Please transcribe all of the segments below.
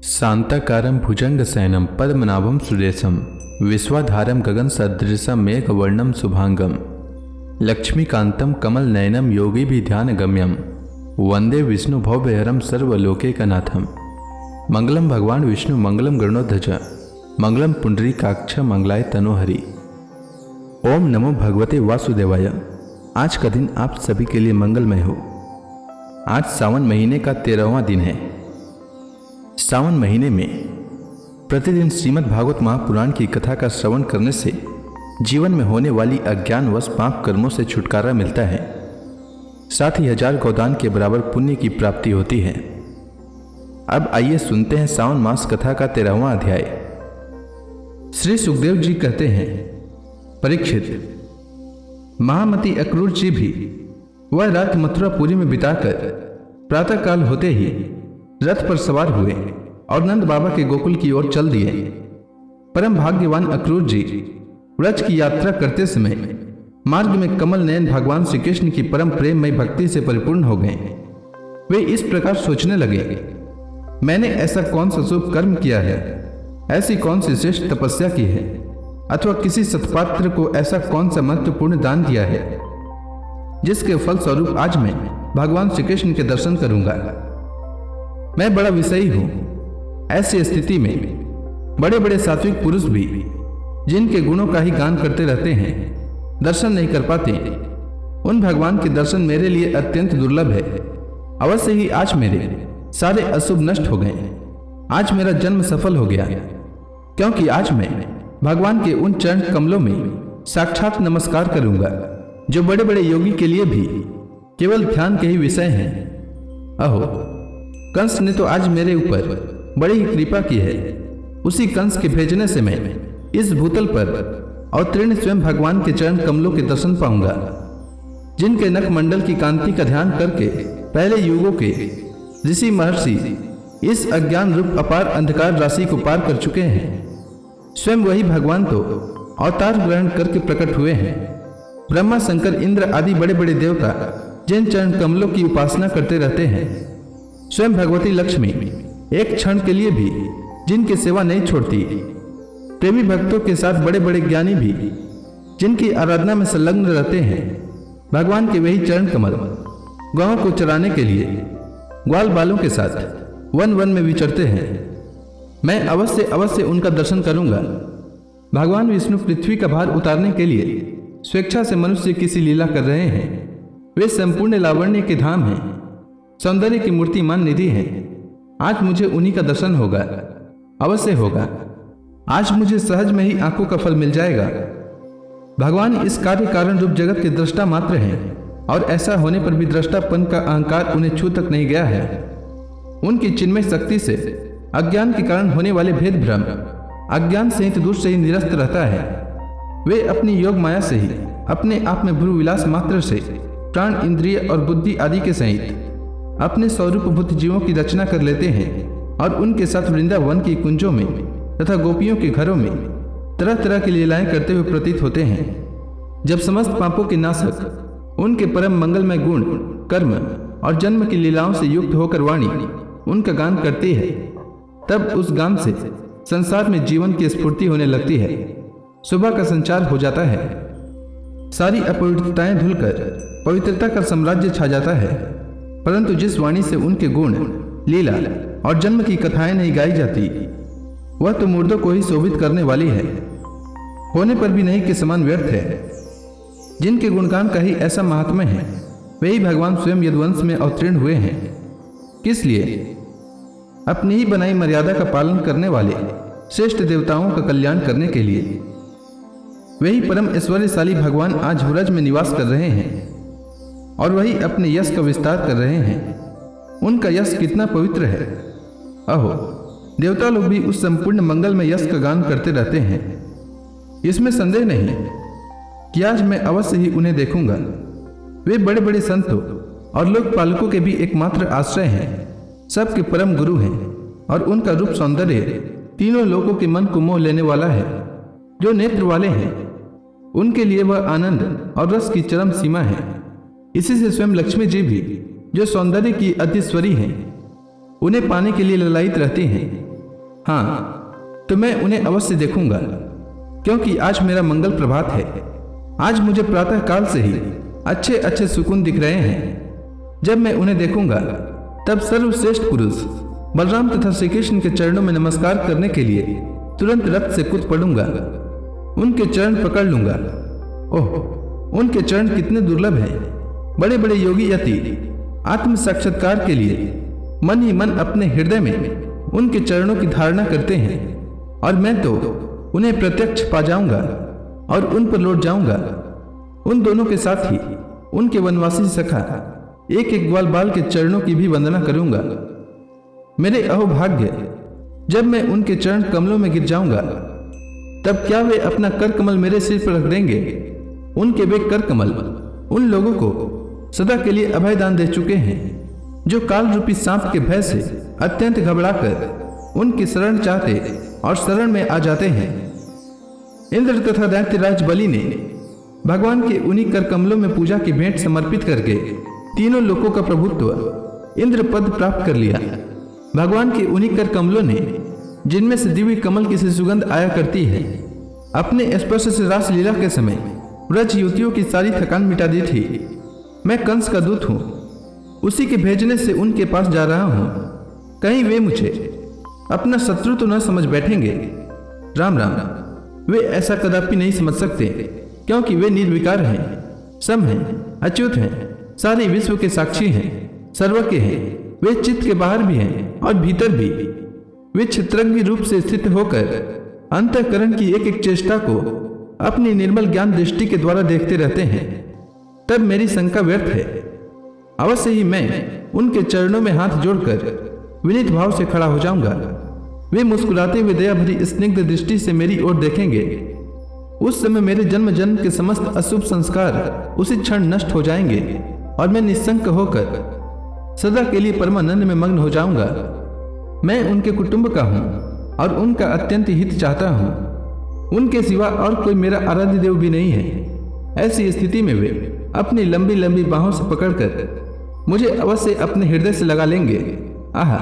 शांताकारं भुजंगशयनं पद्मनाभं सुरेशं विश्वाधारं गगनसदृशं मेघवर्णं शुभांगं लक्ष्मीकान्तं कमलनयनं योगिभिध्यानगम्यं वंदे विष्णु भवभयहरं सर्वलोकैकनाथं। मंगलम भगवान विष्णु मंगलम गरुणध्वज मंगलम पुंडरीकाक्ष मंगलाय तनोहरि। ओम नमो भगवते वासुदेवाय। आज का दिन आप सभी के लिए मंगलमय हो। आज सावन महीने का 13वां दिन है। सावन महीने में प्रतिदिन श्रीमद् भागवत महापुराण की कथा का श्रवण करने से जीवन में होने वाली अज्ञानवश पाप कर्मों से छुटकारा मिलता है, साथ ही 1000 गोदान के बराबर पुण्य की प्राप्ति होती है। अब आइए सुनते हैं सावन मास कथा का 13वां अध्याय। श्री सुखदेव जी कहते हैं, परीक्षित, महामती अक्रूर जी भी वह रात मथुरापुरी में बिताकर प्रातःकाल होते ही रथ पर सवार हुए और नंद बाबा के गोकुल की ओर चल दिए। परम भाग्यवान अक्रूर जी व्रज की यात्रा करते समय मार्ग में कमल नयन भगवान श्री कृष्ण की परम प्रेममय भक्ति से परिपूर्ण हो गए। वे इस प्रकार सोचने लगे, मैंने ऐसा कौन सा शुभ कर्म किया है, ऐसी कौन सी श्रेष्ठ तपस्या की है, अथवा किसी सत्पात्र को ऐसा कौन सा महत्वपूर्ण दान दिया है जिसके फलस्वरूप आज मैं भगवान श्री कृष्ण के दर्शन करूंगा। मैं बड़ा विषयी हूं। ऐसी स्थिति में बड़े बड़े सात्विक पुरुष भी जिनके गुणों का ही गान करते रहते हैं, दर्शन नहीं कर पाते। उन भगवान के दर्शन मेरे लिए अत्यंत दुर्लभ है। अवश्य ही आज मेरे सारे अशुभ नष्ट हो गए। आज मेरा जन्म सफल हो गया, क्योंकि आज मैं भगवान के उन चरण कमलों में साक्षात नमस्कार करूंगा जो बड़े बड़े योगी के लिए भी केवल ध्यान के ही विषय हैं। अहो, कंस ने तो आज मेरे ऊपर बड़ी ही कृपा की है। उसी कंस के भेजने से मैं इस भूतल पर अवतीर्ण स्वयं भगवान के चरण कमलों के दर्शन पाऊंगा, जिनके नख मंडल की कांति का ध्यान करके पहले युगों के ऋषि महर्षि इस अज्ञान रूप अपार अंधकार राशि को पार कर चुके हैं। स्वयं वही भगवान तो अवतार ग्रहण करके प्रकट हुए हैं। ब्रह्मा, शंकर, इंद्र आदि बड़े बड़े देवता जिन चरण कमलों की उपासना करते रहते हैं, स्वयं भगवती लक्ष्मी एक क्षण के लिए भी जिनकी सेवा नहीं छोड़ती, प्रेमी भक्तों के साथ बड़े बड़े ज्ञानी भी जिनकी आराधना में संलग्न रहते हैं, भगवान के वही चरण कमल गौओं को चराने के लिए ग्वाल बालों के साथ वन वन में विचरते हैं। मैं अवश्य अवश्य उनका दर्शन करूंगा। भगवान विष्णु पृथ्वी का भार उतारने के लिए स्वेच्छा से मनुष्य की सी लीला कर रहे हैं। वे संपूर्ण लावण्य के धाम हैं, सौंदर्य की मूर्तिमान निधि है। आज मुझे उन्हीं का दर्शन होगा, अवश्य होगा। आज मुझे सहज में ही आंखों का फल मिल जाएगा। भगवान इस कार्य कारण रूप जगत के दृष्टा मात्र हैं, और ऐसा होने पर भी दृष्टापन का अहंकार उन्हें छू तक नहीं गया है। उनकी चिन्मय शक्ति से अज्ञान के कारण होने वाले भेद भ्रम अज्ञान सहित दूर से ही निरस्त रहता है। वे अपनी योग माया से ही अपने आप में भ्रू विलास मात्र से प्राण, इंद्रिय और बुद्धि आदि के सहित अपने स्वरूप बुद्ध जीवों की रचना कर लेते हैं, और उनके साथ वृंदावन की कुंजों में तथा गोपियों के घरों में तरह तरह की लीलाएं करते हुए प्रतीत होते हैं। जब समस्त पापों के नाशक उनके परम मंगलमय गुण, कर्म और जन्म की लीलाओं से युक्त होकर वाणी उनका गान करती है, तब उस गान से संसार में जीवन की स्फूर्ति होने लगती है। सुबह का संचार हो जाता है। सारी अपवित्रताएं धुलकर पवित्रता का साम्राज्य छा जाता है। परंतु जिस वाणी से उनके गुण, लीला और जन्म की कथाएं नहीं गाई जाती, वह तो मुर्दों को ही शोभित करने वाली है, होने पर भी नहीं के समान व्यर्थ है। जिनके गुणगान का ही ऐसा महात्म्य है, वही भगवान स्वयं यदुवंश में अवतीर्ण हुए हैं। किस लिए? अपनी ही बनाई मर्यादा का पालन करने वाले श्रेष्ठ देवताओं का कल्याण करने के लिए। वही परम ऐश्वर्यशाली भगवान आज व्रज में निवास कर रहे हैं, और वही अपने यश का विस्तार कर रहे हैं। उनका यश कितना पवित्र है। अहो, देवता लोग भी उस संपूर्ण मंगल में यश का गान करते रहते हैं। इसमें संदेह नहीं कि आज मैं अवश्य ही उन्हें देखूंगा। वे बड़े बड़े संतों और लोकपालकों के भी एकमात्र आश्रय हैं, सबके परम गुरु हैं, और उनका रूप सौंदर्य तीनों लोगों के मन को मोह लेने वाला है। जो नेत्र वाले हैं उनके लिए वह आनंद और रस की चरम सीमा है। इसी से स्वयं लक्ष्मी जी भी, जो सौंदर्य की अतिश्वरी हैं, उन्हें पाने के लिए ललायित रहती हैं। हाँ, तो मैं उन्हें अवश्य देखूंगा, क्योंकि आज मेरा मंगल प्रभात है। आज मुझे प्रातः काल से ही अच्छे अच्छे सुकून दिख रहे हैं। जब मैं उन्हें देखूंगा तब सर्वश्रेष्ठ पुरुष बलराम तथा श्री कृष्ण के चरणों में नमस्कार करने के लिए तुरंत रथ से कूद पड़ूंगा, उनके चरण पकड़ लूंगा। ओह, उनके चरण कितने दुर्लभ हैं। बड़े बड़े योगी यति आत्म साक्षात्कार के लिए मन ही मन अपने हृदय में उनके चरणों की धारणा करते हैं, और मैं तो उन्हें प्रत्यक्ष पा जाऊंगा और उन पर लौट जाऊंगा। उन दोनों के साथ ही उनके वनवासी सखा एक एक ग्वाल बाल के चरणों की भी वंदना करूंगा। मेरे अहोभाग्य, जब मैं उनके चरण कमलों में गिर जाऊंगा तब क्या वे अपना कर कमल मेरे सिर पर रख देंगे। उनके वे कर कमल उन लोगों को सदा के लिए अभय दान दे चुके हैं जो काल रूपी सांप के भय से अत्यंत घबराकर उनकी शरण चाहते और शरण में आ जाते हैं। इंद्र तथा दैत्यराज बलि ने भगवान के उन्हीं कर कमलों में पूजा की भेंट समर्पित करके तीनों लोकों का प्रभुत्व इंद्र पद प्राप्त कर लिया। भगवान के उन्हीं कर कमलों ने, जिनमें से दिव्य कमल की सी सुगंध आया करती है, अपने स्पर्श से रास लीला के समय व्रज युवतियों की सारी थकान मिटा दी थी। मैं कंस का दूत हूँ, उसी के भेजने से उनके पास जा रहा हूँ। कहीं वे मुझे अपना शत्रु तो न समझ बैठेंगे। राम राम, वे ऐसा कदापि नहीं समझ सकते, क्योंकि वे निर्विकार हैं, सम हैं, अच्युत हैं, सारे विश्व के साक्षी हैं, सर्वज्ञ हैं। वे चित्त के बाहर भी हैं और भीतर भी। वे क्षत्रज्ञ रूप से स्थित होकर अंतःकरण की एक एक चेष्टा को अपनी निर्मल ज्ञान दृष्टि के द्वारा देखते रहते हैं। तब मेरी शंका व्यर्थ है। अवश्य ही मैं उनके चरणों में हाथ जोड़कर विनीत भाव से खड़ा हो जाऊंगा। वे मुस्कुराते हुए दया भरी स्निग्ध दृष्टि से मेरी ओर देखेंगे। उस समय मेरे जन्म जन्म के समस्त अशुभ संस्कार उसी क्षण नष्ट हो जाएंगे और मैं निशंक होकर सदा के लिए परमानंद में मग्न हो जाऊंगा। मैं उनके कुटुंब का हूं और उनका अत्यंत हित चाहता हूं। उनके सिवा और कोई मेरा आराध्य देव भी नहीं है। ऐसी स्थिति में वे अपनी लंबी लंबी बाहों से पकड़कर मुझे अवश्य अपने हृदय से लगा लेंगे। आहा,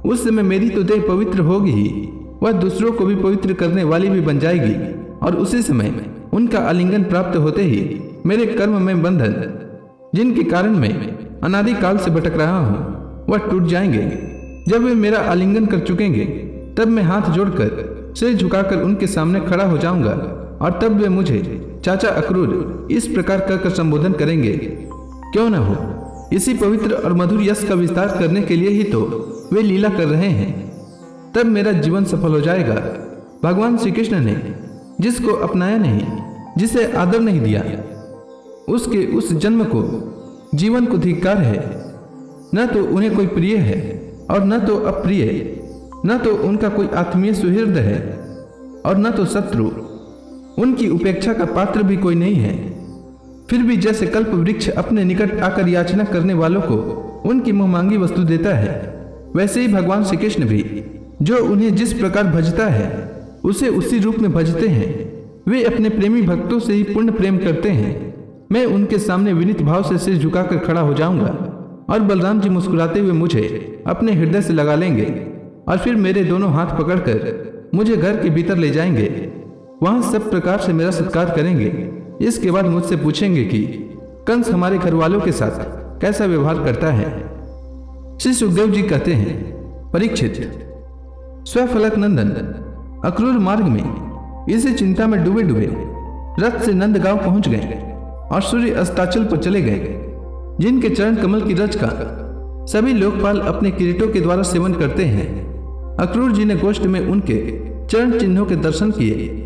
उस समय मेरी तो देह पवित्र होगी ही, वह दूसरों को भी पवित्र करने वाली भी बन जाएगी, और उसी समय उनका आलिंगन प्राप्त होते ही मेरे कर्म में बंधन, जिनके कारण मैं अनादि काल से भटक रहा हूँ, वह टूट जाएंगे। जब वे मेरा आलिंगन कर चुकेंगे तब मैं हाथ जोड़कर सिर झुकाकर उनके सामने खड़ा हो जाऊंगा, और तब वे मुझे चाचा अक्रूर इस प्रकार कर संबोधन करेंगे। क्यों न हो, इसी पवित्र और मधुर यश का विस्तार करने के लिए ही तो वे लीला कर रहे हैं। तब मेरा जीवन सफल हो जाएगा। भगवान श्री कृष्ण ने जिसको अपनाया नहीं, जिसे आदर नहीं दिया, उसके उस जन्म को, जीवन को धिक्कार है। न तो उन्हें कोई प्रिय है और न तो अप्रिय, न तो उनका कोई आत्मीय सुहृद है और न तो शत्रु। उनकी उपेक्षा का पात्र भी कोई नहीं है। फिर भी जैसे कल्प वृक्ष अपने निकट आकर याचना करने वालों को उनकी मुहमांगी वस्तु देता है, वैसे ही भगवान श्री कृष्ण भी जो उन्हें जिस प्रकार भजता है उसे उसी रूप में भजते हैं। वे अपने प्रेमी भक्तों से ही पूर्ण प्रेम करते हैं। मैं उनके सामने विनीत भाव से सिर झुकाकर खड़ा हो जाऊंगा, और बलराम जी मुस्कुराते हुए मुझे अपने हृदय से लगा लेंगे, और फिर मेरे दोनों हाथ पकड़कर मुझे घर के भीतर ले जाएंगे। वहां सब प्रकार से मेरा सत्कार करेंगे। इसके बाद मुझसे पूछेंगे कि कंस हमारे घर वालों के साथ कैसा व्यवहार करता है। श्री सुखदेव जी कहते हैं, परीक्षित, स्वफलक नंदन अक्रूर मार्ग में इसी चिंता में डूबे डूबे रथ से नंदगांव पहुंच गए और सूर्य अस्ताचल पर चले गए, जिनके चरण कमल की रज का सभी लोकपाल अपने किरीटों के द्वारा सेवन करते हैं। अक्रूर जी ने गोष्ठ में उनके चरण चिन्हों के दर्शन किए।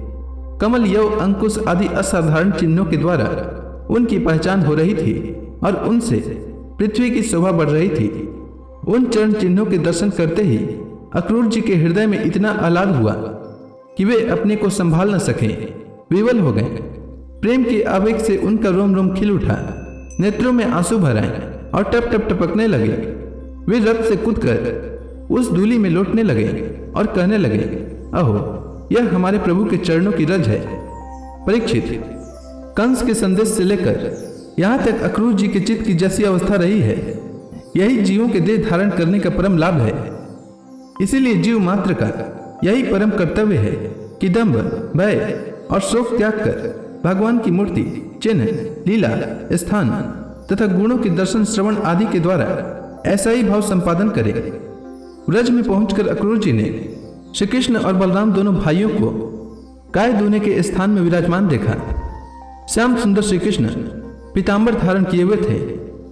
कमल, यव, अंकुश आदि असाधारण चिन्हों के द्वारा उनकी पहचान हो रही थी और उनसे पृथ्वी की शोभा बढ़ रही थी। उन चरण चिन्हों के दर्शन करते ही अक्रूर जी के हृदय में इतना आह्लाद हुआ कि वे अपने को संभाल न सके, विवल हो गए। प्रेम के आवेग से उनका रोम रोम खिल उठा, नेत्रों में आंसू भर आए और टप टप टपकने लगे। वे रथ से कूदकर उस धूलि में लौटने लगे और कहने लगे, अहो, यह हमारे प्रभु के चरणों की रज है। परीक्षित, कंस के संदेश से लेकर यहाँ तक अक्रूर जी के चित्त की जैसी अवस्था रही है, यही जीवों के देह धारण करने का परम लाभ है। इसीलिए जीव मात्र का यही परम कर्तव्य है कि दंभ, भय और शोक त्याग कर भगवान की मूर्ति, चिन्ह, लीला, स्थान तथा गुणों के दर्शन, श्रवण आदि के द्वारा ऐसा ही भाव संपादन करे। व्रज में पहुंचकर अक्रूर जी ने श्री कृष्ण और बलराम दोनों भाइयों को गाय दूने के स्थान में विराजमान देखा। श्याम सुंदर श्री कृष्ण पीतांबर धारण किए हुए थे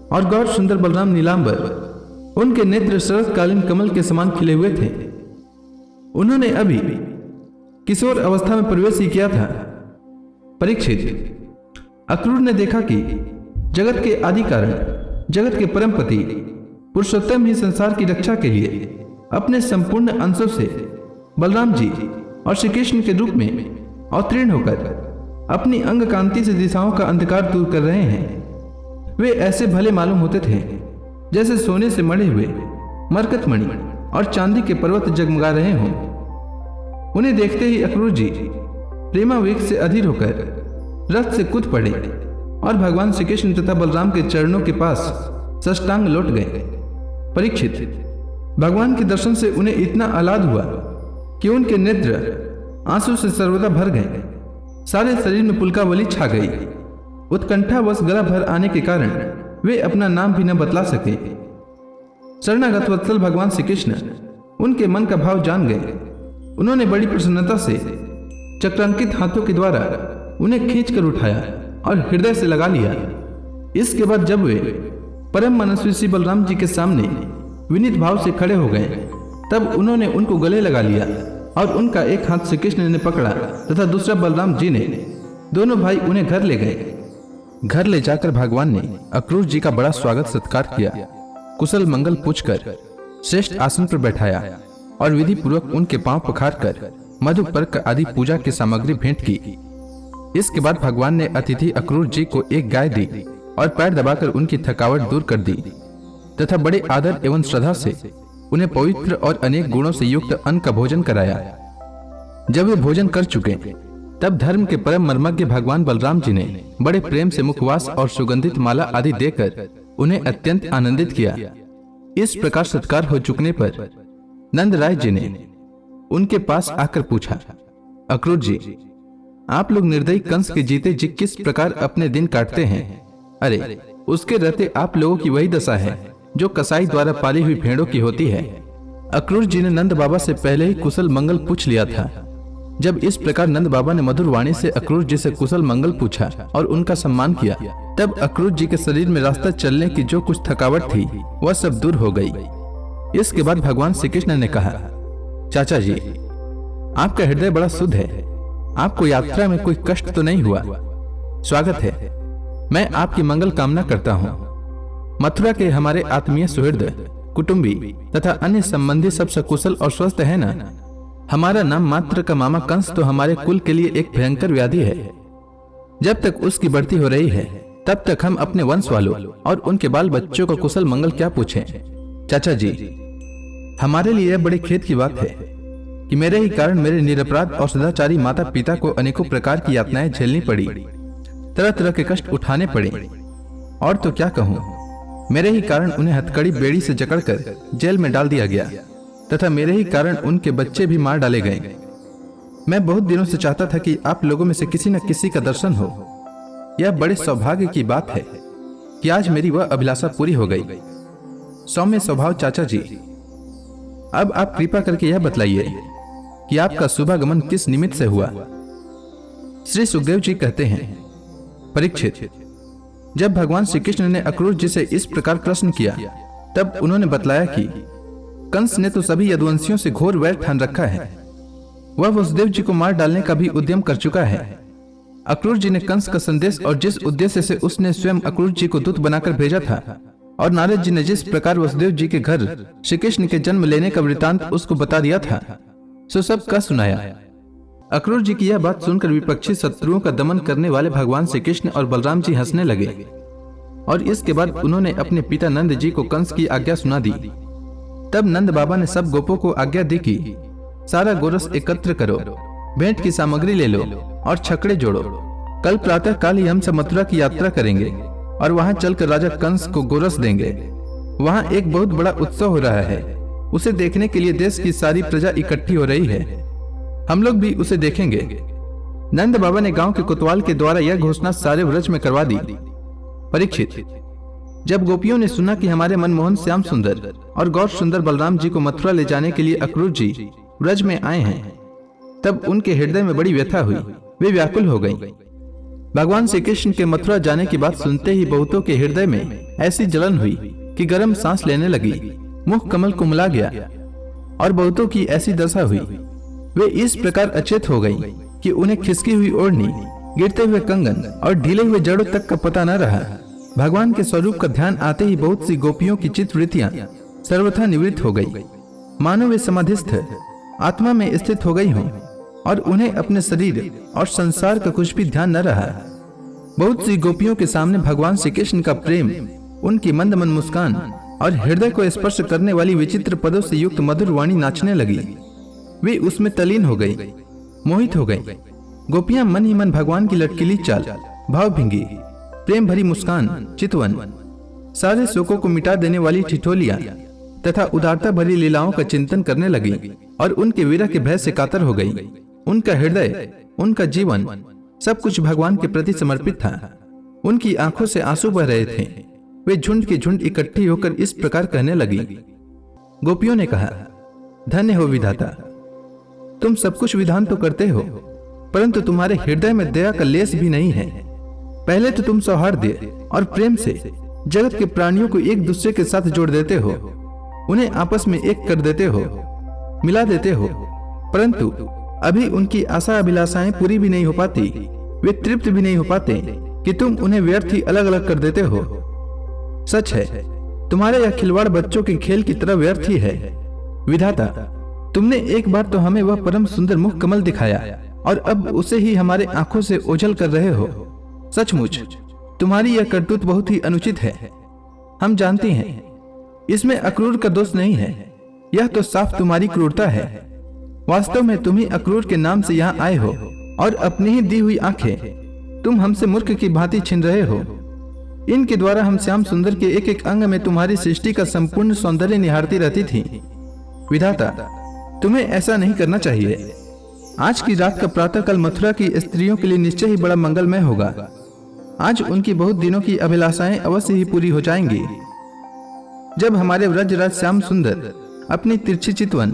और गौर सुंदर बलराम नीलांबर, उनके नेत्र शरतकालीन कमल के समान खिले हुए थे। उन्होंने अभी किशोर अवस्था में प्रवेश ही किया था। परीक्षित, अक्रूर ने देखा कि जगत के आदि कारण, जगत के परमपति पुरुषोत्तम ही संसार की रक्षा के लिए अपने संपूर्ण अंशों से बलराम जी और श्री कृष्ण के रूप में अवतीर्ण होकर अपनी अंग कांति से दिशाओं का अंधकार दूर कर रहे हैं। वे ऐसे भले मालूम होते थे जैसे सोने से मढ़े हुए मरकतमणि और चांदी के पर्वत जगमगा रहे हों। उन्हें देखते ही अक्रूर जी प्रेमावेग से अधीर होकर रथ से कूद पड़े और भगवान श्री कृष्ण तथा बलराम के चरणों के पास साष्टांग लौट गए। परीक्षित, भगवान के दर्शन से उन्हें इतना आह्लाद हुआ कि उनके नेत्र आंसू से सर्वदा भर गए। सारे शरीर में पुलकावली छा गई। उत्कंठावश गला भर आने के कारण वे अपना नाम भी न बतला सके। शरणागत वत्सल भगवान श्री कृष्ण उनके मन का भाव जान गए। उन्होंने बड़ी प्रसन्नता से चक्रांकित हाथों के द्वारा उन्हें खींचकर उठाया और हृदय से लगा लिया। इसके बाद जब वे परम मनस्वी श्री बलराम जी के सामने विनीत भाव से खड़े हो गए, तब उन्होंने उनको गले लगा लिया और उनका एक हाथ श्री कृष्ण ने पकड़ा तथा दूसरा बलराम जी ने। दोनों भाई उन्हें घर ले गए। घर ले जाकर भगवान ने अक्रूर जी का बड़ा स्वागत सत्कार किया, कुशल मंगल पूछकर श्रेष्ठ आसन पर बैठाया और विधि पूर्वक उनके पांव पखारकर मधु पर्क आदि पूजा की सामग्री भेंट की। इसके बाद भगवान ने अतिथि अक्रूर जी को एक गाय दी और पैर दबाकर उनकी थकावट दूर कर दी तथा बड़े आदर एवं श्रद्धा से उन्हें पवित्र और अनेक गुणों से युक्त अन्न का भोजन कराया। जब वे भोजन कर चुके, तब धर्म के परम मर्मज्ञ भगवान बलराम जी ने बड़े प्रेम से मुखवास और सुगंधित माला आदि देकर उन्हें अत्यंत आनंदित किया। इस प्रकार सत्कार हो चुकने पर नंद राय जी ने उनके पास आकर पूछा, अक्रूर जी, आप लोग निर्दयी कंस के जीते जी किस प्रकार अपने दिन काटते हैं? अरे, उसके रहते आप लोगों की वही दशा है जो कसाई द्वारा पाली हुई भेड़ों की होती है। अक्रूर जी ने नंद बाबा से पहले ही कुशल मंगल पूछ लिया था। जब इस प्रकार नंद बाबा ने मधुर वाणी से अक्रूर जी से कुशल मंगल पूछा और उनका सम्मान किया, तब अक्रूर जी के शरीर में रास्ता चलने की जो कुछ थकावट थी वह सब दूर हो गई। इसके बाद भगवान श्री कृष्ण ने कहा, चाचा जी, आपका हृदय बड़ा शुद्ध है। आपको यात्रा में कोई कष्ट तो नहीं हुआ? स्वागत है। मैं आपकी मंगल कामना करता हूँ। मथुरा के हमारे आत्मीय सुहृद, कुटुंबी तथा अन्य संबंधी सब सकुशल और स्वस्थ है ना? हमारा नाम मात्र का मामा कंस तो हमारे कुल के लिए एक भयंकर व्याधि है। जब तक उसकी बढ़ती हो रही है, तब तक हम अपने वंश वालों और उनके बाल बच्चों को कुशल मंगल क्या पूछें? चाचा जी, हमारे लिए यह बड़े खेद की बात है कि मेरे ही कारण मेरे निरपराध और सदाचारी माता पिता को अनेकों प्रकार की यातनाएं झेलनी पड़ी, तरह तरह के कष्ट उठाने पड़े। और तो क्या कहूँ, मेरे ही कारण उन्हें हथकड़ी बेड़ी से जकड़कर जेल में डाल दिया गया तथा मेरे ही कारण उनके बच्चे भी मार डाले गए। मैं बहुत दिनों से चाहता था कि आप लोगों में से किसी न किसी का दर्शन हो। यह बड़े सौभाग्य की बात है कि आज मेरी वह अभिलाषा पूरी हो गई। सौम्य स्वभाव चाचा जी, अब आप कृपा करके यह बतलाइए कि आपका शुभागमन किस निमित्त से हुआ? श्री सुखदेव जी कहते हैं, परीक्षित, जब भगवान श्री कृष्ण ने अक्रूर जी से इस प्रकार प्रश्न किया, तब उन्होंने बतलाया कि कंस ने तो सभी यदुवंशियों से घोर वैर ठान रखा है। वह वसुदेव जी को मार डालने का भी उद्यम कर चुका है। अक्रूर जी ने कंस का संदेश और जिस उद्देश्य से उसने स्वयं अक्रूर जी को दूत बनाकर भेजा था, और नारद जी ने जिस प्रकार वसुदेव जी के घर श्री कृष्ण के जन्म लेने का वृतांत उसको बता दिया था, सो सब का सुनाया। अक्रूर जी की यह बात सुनकर विपक्षी शत्रुओं का दमन करने वाले भगवान श्री कृष्ण और बलराम जी हंसने लगे और इसके बाद उन्होंने अपने पिता नंद जी को कंस की आज्ञा सुना दी। तब नंद बाबा ने सब गोपों को आज्ञा दी कि सारा गोरस एकत्र करो, भेंट की सामग्री ले लो और छकड़े जोड़ो। कल प्रातः काल ही हम सब मथुरा की यात्रा करेंगे और वहां चलकर राजा कंस को गोरस देंगे। वहां एक बहुत बड़ा उत्सव हो रहा है। उसे देखने के लिए देश की सारी प्रजा इकट्ठी हो रही है। हम लोग भी उसे देखेंगे। नंद बाबा ने गांव के कोतवाल के द्वारा यह घोषणा सारे व्रज में करवा दी। परीक्षित, जब गोपियों ने सुना कि हमारे मनमोहन श्याम सुंदर और गौर सुंदर बलराम जी को मथुरा ले जाने के लिए अक्रूर जी व्रज में आए हैं, तब उनके हृदय में बड़ी व्यथा हुई। वे व्याकुल हो गईं। भगवान श्री कृष्ण के मथुरा जाने की बात सुनते ही बहुतों के हृदय में ऐसी जलन हुई कि गर्म सांस लेने लगी, मुख कमल कुमला गया और बहुतों की ऐसी दशा हुई। वे इस प्रकार अचेत हो गई कि उन्हें खिसकी हुई ओढ़नी, गिरते हुए कंगन और ढीले हुए जड़ों तक का पता न रहा। भगवान के स्वरूप का ध्यान आते ही बहुत सी गोपियों की चित्तवृत्तियां सर्वथा निवृत्त हो गई, मानो वे समाधिस्थ आत्मा में स्थित हो गई हों और उन्हें अपने शरीर और संसार का कुछ भी ध्यान न रहा। बहुत सी गोपियों के सामने भगवान श्री कृष्ण का प्रेम, उनकी मंद मंद मुस्कान और हृदय को स्पर्श करने वाली विचित्र पदों से युक्त मधुर वाणी नाचने लगी। वे उसमें तलीन हो गई, मोहित हो गई। गोपियां मन ही मन भगवान की लटकीली चाल, भावभंगी, प्रेम भरी मुस्कान, चितवन, सारे शोकों को मिटा देने वाली ठिठोलियां तथा उदारता भरी लीलाओं का चिंतन करने लगी और उनके विरह के भय से कातर हो गई। उनका हृदय, उनका जीवन, सब कुछ भगवान के प्रति समर्पित था। उनकी आंखों से आंसू बह रहे थे। वे झुंड की झुंड इकट्ठी होकर इस प्रकार कहने लगी। गोपियों ने कहा, धन्य हो विधाता, तुम सब कुछ विधान तो करते हो, परंतु तुम्हारे हृदय में दया का लेस भी नहीं है। पहले तो तुम सौहार्द और प्रेम से जगत के प्राणियों को एक दूसरे के साथ जोड़ देते हो, उन्हें आपस में एक कर देते हो, मिला देते हो, परंतु अभी उनकी आशा अभिलाषाएं पूरी भी नहीं हो पाती। वे तृप्त भी नहीं हो पाते कि तुम उन्हें व्यर्थ ही अलग अलग कर देते हो। सच है, तुम्हारे यह खिलवाड़ बच्चों के खेल की तरह व्यर्थ ही है। विधाता, तुमने एक बार तो हमें वह परम सुंदर मुख कमल दिखाया और अब उसे ही हमारे आंखों से ओझल कर रहे हो। सचमुच तुम्हारी यह करतूत बहुत ही अनुचित है। हम जानते हैं इसमें अक्रूर का दोष नहीं है, यह तो साफ तुम्हारी क्रूरता है। वास्तव में तुम ही अक्रूर के नाम से यहाँ आए हो और अपनी ही दी हुई आंखें तुम हमसे मूर्ख की भांति छीन रहे हो। इनके द्वारा हम श्याम सुंदर के एक एक अंग में तुम्हारी सृष्टि का संपूर्ण सौंदर्य निहारती रहती थी। विधाता, तुम्हें ऐसा नहीं करना चाहिए। आज की रात का प्रातःकाल मथुरा की स्त्रियों के लिए निश्चय ही बड़ा मंगलमय होगा। आज उनकी बहुत दिनों की अभिलाषाएं अवश्य ही पूरी हो जाएंगी। जब हमारे व्रजराज श्याम सुंदर अपनी तिरछी चितवन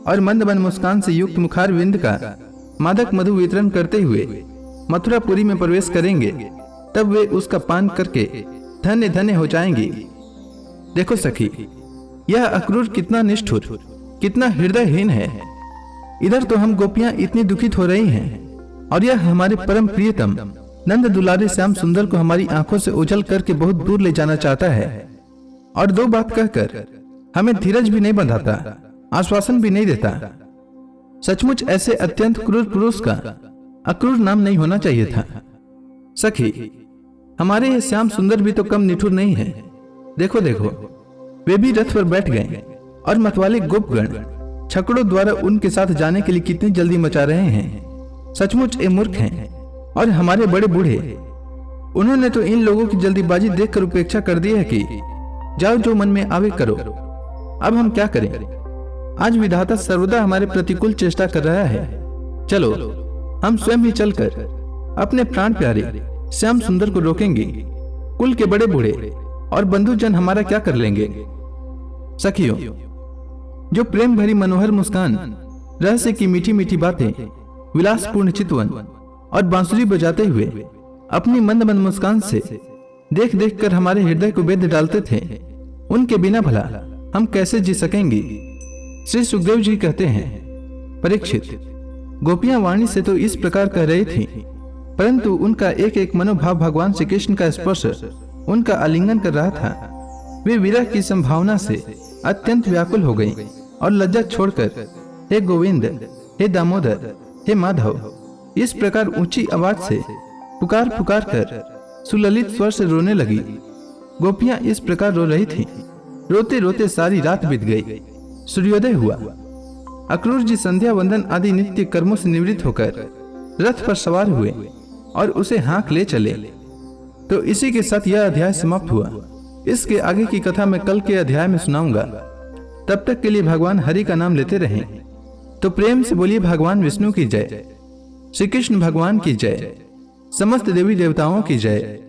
और मंद मंद मुस्कान से युक्त मुखार विंद का मादक मधु वितरण करते हुए मथुरापुरी में प्रवेश करेंगे, तब वे उसका पान करके धन्य धन्य हो जाएंगी। देखो सखी, यह अक्रूर कितना निष्ठुर, कितना हृदयहीन है। इधर तो हम गोपियां इतनी दुखित हो रही हैं और यह हमारे परम प्रियतम नंद दुलारे श्याम सुंदर को हमारी आंखों से ओझल करके बहुत दूर ले जाना चाहता है और दो बात कहकर हमें धीरज भी नहीं बंधाता, आश्वासन भी नहीं देता। सचमुच ऐसे अत्यंत क्रूर पुरुष का अक्रूर नाम नहीं होना चाहिए था। सखी, हमारे ये श्याम सुंदर भी तो कम निठुर नहीं है। देखो देखो, वे भी रथ पर बैठ गए और मतवाले गोपगण छकड़ों द्वारा उनके साथ जाने के लिए कितनी जल्दी मचा रहे हैं। सचमुच ये मूर्ख हैं और हमारे बड़े बूढ़े, उन्होंने तो इन लोगों की जल्दीबाजी देखकर उपेक्षा कर दी है कि जाओ जो मन में आवे करो। अब हम क्या करें? आज विधाता सर्वदा हमारे प्रतिकूल चेष्टा कर रहा है। चलो हम स्वयं ही चलकर अपने प्राण प्यारे श्याम सुंदर को रोकेंगे। कुल के बड़े बूढ़े और बंधुजन हमारा क्या कर लेंगे? सखियों, जो प्रेम भरी मनोहर मुस्कान, रहस्य की मीठी मीठी बातें, विलासपूर्ण चितवन और बांसुरी बजाते हुए अपनी मंद मंद मुस्कान से देख देख कर हमारे हृदय को बेध डालते थे, उनके बिना भला हम कैसे जी सकेंगे? श्री सुखदेव जी कहते हैं, परीक्षित, गोपियां वाणी से तो इस प्रकार कह रही थी, परंतु उनका एक एक मनोभाव भगवान श्री कृष्ण का स्पर्श उनका आलिंगन कर रहा था। वे विरह की संभावना से अत्यंत व्याकुल हो गई और लज्जा छोड़कर हे गोविंद, हे दामोदर, हे माधव, इस प्रकार ऊंची आवाज से पुकार पुकार कर सुललित स्वर से रोने लगी। गोपियां इस प्रकार रो रही थीं। रोते रोते सारी रात बीत गई। सूर्योदय हुआ। अक्रूर जी संध्या वंदन आदि नित्य कर्मों से निवृत्त होकर रथ पर सवार हुए और उसे हाँक ले चले। तो इसी के साथ यह अध्याय समाप्त हुआ। इसके आगे की कथा मैं कल के अध्याय में सुनाऊंगा। तब तक के लिए भगवान हरि का नाम लेते रहें। तो प्रेम से बोलिए भगवान विष्णु की जय, श्री कृष्ण भगवान की जय, समस्त देवी देवताओं की जय।